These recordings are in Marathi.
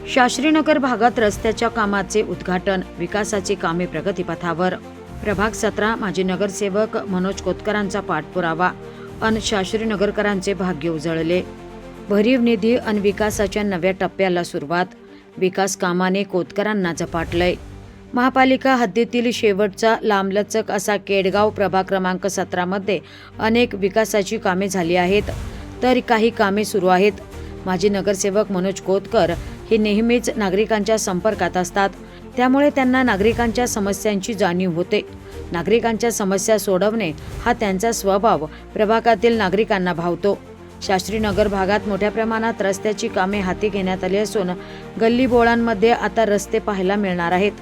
शास्त्रीनगर भागात रस्त्याच्या कामाचे उद्घाटन, विकासाची कामे प्रगतीपथावर. प्रभाग 17 माजी नगरसेवक मनोज कोतकरांचा पाठपुरावा अन शास्त्रीनगरकरांचे भाग्य उजळले. भरीव निधी अन विकासाच्या नव्या टप्प्याला सुरुवात. विकास कामाने कोतकरांना झपाटलंय. महापालिका हद्दीतील शेवटचा लांबलचक असा केडगाव प्रभाग क्रमांक 17 मध्ये अनेक विकासाची कामे झाली आहेत, तर काही कामे सुरू आहेत. माजी नगरसेवक मनोज कोतकर हे नेहमीच नागरिकांच्या संपर्कात असतात, त्यामुळे त्यांना नागरिकांच्या समस्यांची जाणीव होते. नागरिकांच्या समस्या सोडवणे हा त्यांचा स्वभाव प्रभागातील नागरिकांना भावतो. शास्त्रीनगर भागात मोठ्या प्रमाणात रस्त्याची कामे हाती घेण्यात आली असून गल्लीबोळांमध्ये आता रस्ते पाहायला मिळणार आहेत.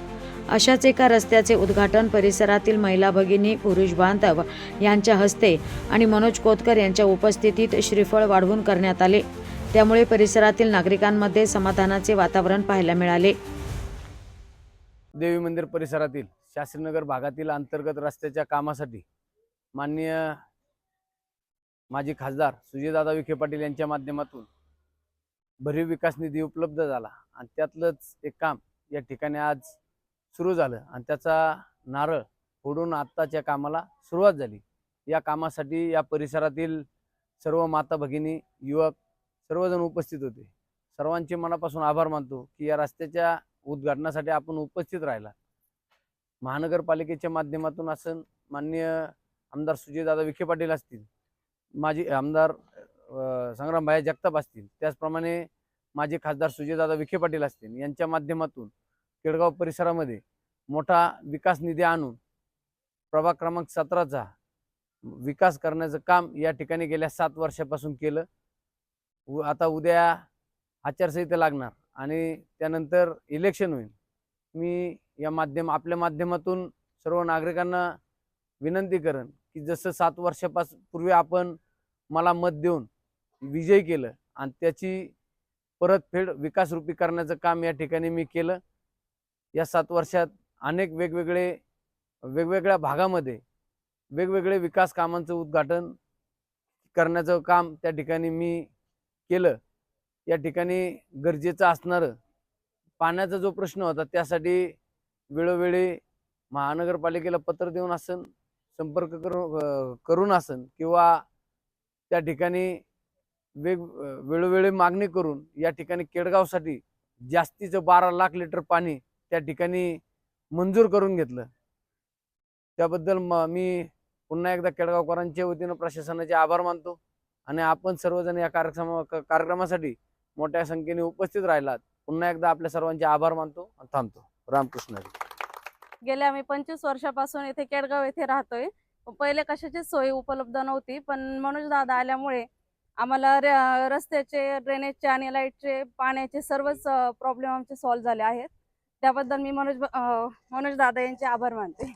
अशाच एका रस्त्याचे उद्घाटन परिसरातील महिला भगिनी, पुरुष बांधव यांच्या हस्ते आणि मनोज कोतकर यांच्या उपस्थितीत श्रीफळ वाढवून करण्यात आले. त्यामुळे परिसरातील नागरिकांमध्ये समाधानाचे वातावरण पाहायला मिळाले. देवी मंदिर परिसरातील शास्त्रीनगर भागातील अंतर्गत रस्त्याच्या कामासाठी माननीय माजी खासदार सुजयदादा विखे पाटील यांच्या माध्यमातून भरीव विकास निधी उपलब्ध झाला आणि त्यातलंच एक काम या ठिकाणी आज सुरू झालं आणि त्याचा नारळ फोडून आत्ताच्या कामाला सुरुवात झाली. या कामासाठी या परिसरातील सर्व माता भगिनी, युवक सर्वजण उपस्थित होते. सर्वांचे मनापासून आभार मानतो की या रस्त्याच्या उद्घाटनासाठी आपण उपस्थित राहिला. महानगरपालिकेच्या माध्यमातून असं माननीय आमदार सुजयदादा विखे पाटील असतील, माजी आमदार संग्रामभाई जगताप असतील, त्याचप्रमाणे माजी खासदार सुजयदादा विखे पाटील असतील, यांच्या माध्यमातून केडगाव परिसरामध्ये मोठा विकास निधी आणून प्रभाग क्रमांक 17चा विकास करण्याचं काम या ठिकाणी गेल्या 7 वर्षापासून केलं. आता उद्या आचारसंहिता लागणार आणि त्यानंतर इलेक्शन होईल. मी या आपल्या माध्यमातून सर्व नागरिकांना विनंती करेन की जसं 7 वर्षापूर्वी आपण मला मत देऊन विजयी केलं आणि त्याची परतफेड विकासरूपी करण्याचं काम या ठिकाणी मी केलं. या 7 वर्षात अनेक वेगवेगळ्या भागामध्ये वेगवेगळे विकास कामांचं उद्घाटन करण्याचं काम त्या ठिकाणी मी केलं. या ठिकाणी गरजेचं असणारं पाण्याचा जो प्रश्न होता त्यासाठी वेळोवेळी महानगरपालिकेला पत्र देऊन असन, संपर्क करून असन किंवा त्या ठिकाणी वेळोवेळी मागणी करून या ठिकाणी केडगावसाठी जास्तीचं 12 लाख लिटर पाणी त्या ठिकाणी मंजूर करून घेतलं. त्याबद्दल मी पुन्हा एकदा केडगावकरांच्या वतीनं प्रशासनाचे आभार मानतो आणि आपण सर्वजण या कार्यक्रमासाठी मोठ्या संख्येने उपस्थित राहिलात. पुन्हा एकदा आपल्या सर्वांचे आभार मानतो आणि थांबतो. रामकृष्ण हरी. गेल्या आम्ही 25 वर्षापासून इथे केडगाव येथे राहतोय. पहिले कशाची सोय उपलब्ध नव्हती, पण मनोज दादा आल्यामुळे आम्हाला रस्त्याचे, ड्रेनेजचे आणि लाईटचे, पाण्याचे सर्वच प्रॉब्लेम आमचे सॉल्व्ह झाले आहेत. त्याबद्दल मी मनोज दादा यांचे आभार मानते.